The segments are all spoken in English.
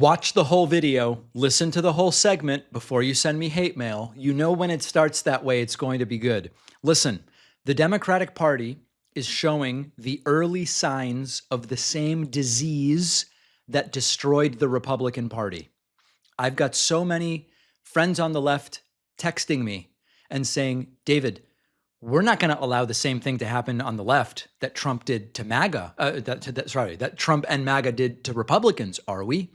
Watch the whole video, listen to the whole segment before you send me hate mail. You know when it starts that way, it's going to be good. Listen, the Democratic Party is showing the early signs of the same disease that destroyed the Republican Party. I've got so many friends on the left texting me and saying, David, we're not going to allow the same thing to happen on the left that Trump did to MAGA, that Trump and MAGA did to Republicans, are we?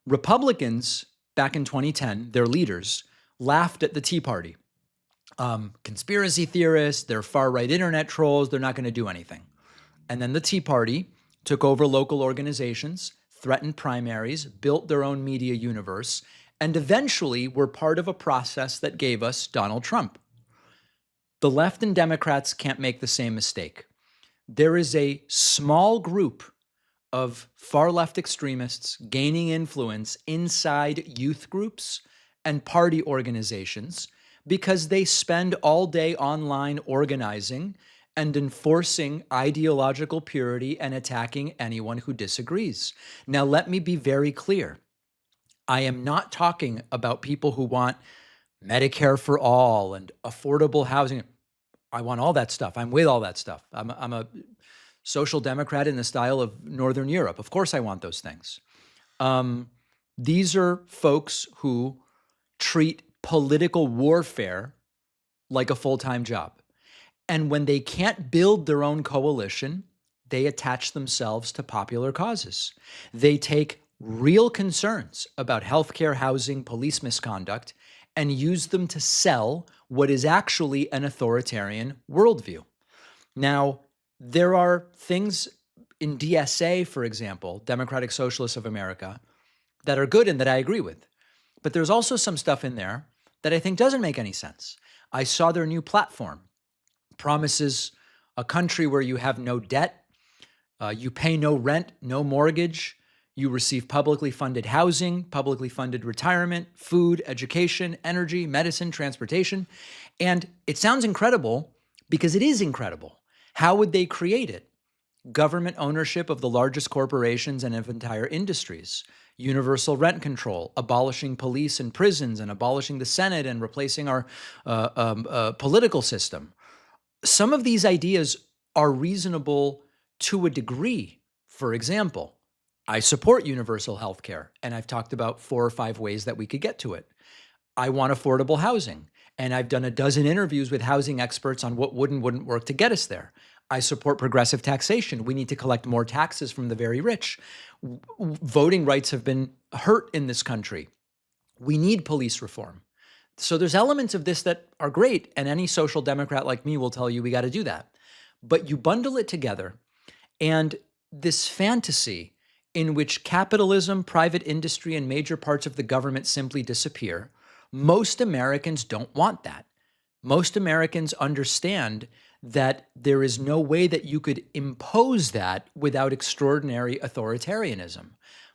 Republicans back in 2010, their leaders laughed at the Tea Party. Conspiracy theorists, they're far-right internet trolls, they're not going to do anything. And then the Tea Party took over local organizations, threatened primaries, built their own media universe, and eventually were part of a process that gave us Donald Trump. The left and Democrats can't make the same mistake. There is a small group of far-left extremists gaining influence inside youth groups and party organizations because they spend all day online organizing and enforcing ideological purity and attacking anyone who disagrees. Now, let me be very clear. I am not talking about people who want Medicare for all and affordable housing. I want all that stuff. I'm with all that stuff. I'm a social democrat in the style of Northern Europe. Of course I want those things. These are folks who treat political warfare like a full-time job. And when they can't build their own coalition, they attach themselves to popular causes. They take real concerns about healthcare, housing, police misconduct, and use them to sell what is actually an authoritarian worldview. Now, there are things in DSA, for example, Democratic Socialists of America, that are good and that I agree with. But there's also some stuff in there that I think doesn't make any sense. I saw their new platform promises a country where you have no debt, you pay no rent, no mortgage, you receive publicly funded housing, publicly funded retirement, food, education, energy, medicine, transportation. And it sounds incredible because it is incredible. How would they create it? Government ownership of the largest corporations and of entire industries, universal rent control, abolishing police and prisons and abolishing the Senate and replacing our political system. Some of these ideas are reasonable to a degree. For example, I support universal health care, and I've talked about 4 or 5 ways that we could get to it. I want affordable housing, and I've done a dozen interviews with housing experts on what would and wouldn't work to get us there. I support progressive taxation. We need to collect more taxes from the very rich. Voting rights have been hurt in this country. We need police reform. So there's elements of this that are great, and any social democrat like me will tell you we got to do that. But you bundle it together, and this fantasy in which capitalism, private industry, and major parts of the government simply disappear, most Americans don't want that. Most Americans understand that there is no way that you could impose that without extraordinary authoritarianism.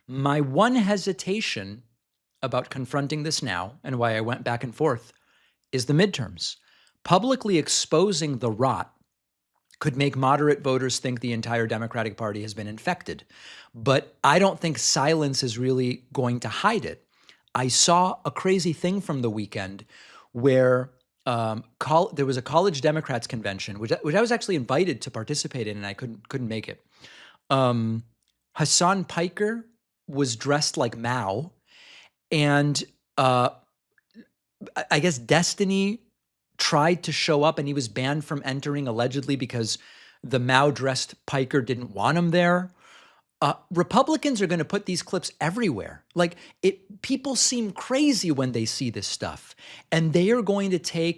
My one hesitation about confronting this now, and why I went back and forth, is the midterms. Publicly exposing the rot could make moderate voters think the entire Democratic Party has been infected. But I don't think silence is really going to hide it. I saw a crazy thing from the weekend where there was a college Democrats convention, which I was actually invited to participate in, and I couldn't make it. Hassan Piker was dressed like Mao, and I guess Destiny tried to show up, and he was banned from entering allegedly because the Mao-dressed Piker didn't want him there. Republicans are going to put these clips everywhere. Like, people seem crazy when they see this stuff, and they are going to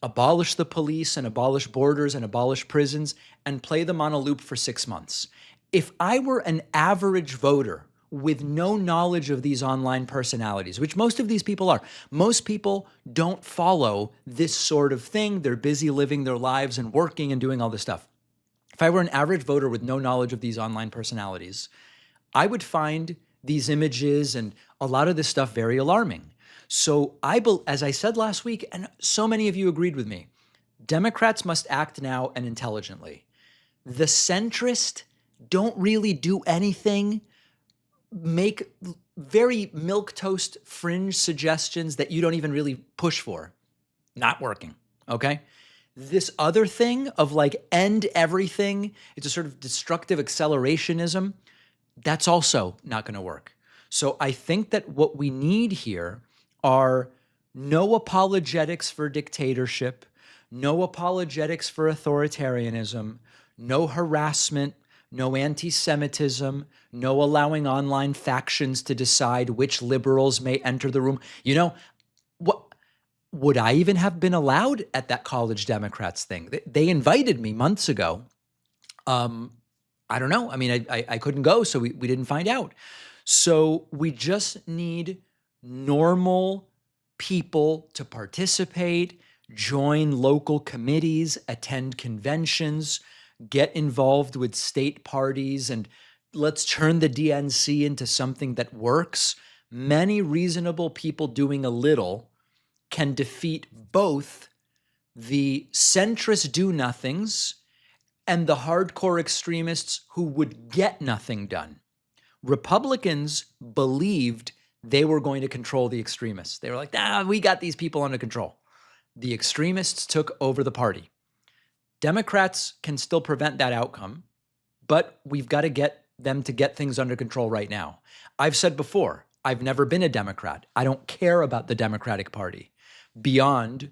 abolish the police and abolish borders and abolish prisons and play them on a loop for 6 months. If I were an average voter with no knowledge of these online personalities, which most of these people are, most people don't follow this sort of thing. They're busy living their lives and working and doing all this stuff. If I were an average voter with no knowledge of these online personalities, I would find these images and a lot of this stuff very alarming. So as I said last week, and so many of you agreed with me, Democrats must act now and intelligently. The centrists don't really do anything, make very milquetoast fringe suggestions that you don't even really push for. Not working. Okay. This other thing of like end everything, it's a sort of destructive accelerationism. That's also not going to work. So I think that what we need here are no apologetics for dictatorship, no apologetics for authoritarianism, no harassment, no anti Semitism, no allowing online factions to decide which liberals may enter the room. You know, what would I even have been allowed at that college Democrats thing? They invited me months ago. I don't know. I mean, I couldn't go, so we didn't find out. So we just need normal people to participate, join local committees, attend conventions, get involved with state parties, and let's turn the DNC into something that works. Many reasonable people doing a little can defeat both the centrist do-nothings and the hardcore extremists who would get nothing done. Republicans believed they were going to control the extremists. They were like, we got these people under control. The extremists took over the party. Democrats can still prevent that outcome, but we've got to get them to get things under control right now. I've said before, I've never been a Democrat. I don't care about the Democratic Party beyond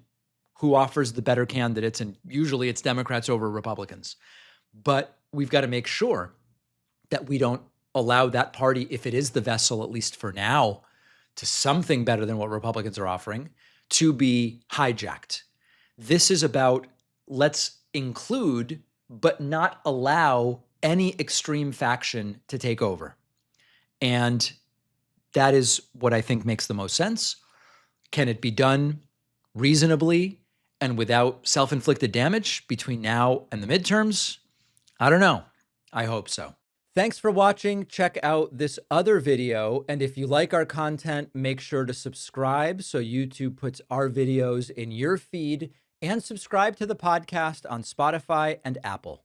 who offers the better candidates, and usually it's Democrats over Republicans. But we've got to make sure that we don't allow that party, if it is the vessel, at least for now, to something better than what Republicans are offering, to be hijacked. This is about let's include, but not allow any extreme faction to take over. And that is what I think makes the most sense. Can it be done reasonably and without self-inflicted damage between now and the midterms? I don't know. I hope so. Thanks for watching. Check out this other video. And if you like our content, make sure to subscribe so YouTube puts our videos in your feed, and subscribe to the podcast on Spotify and Apple.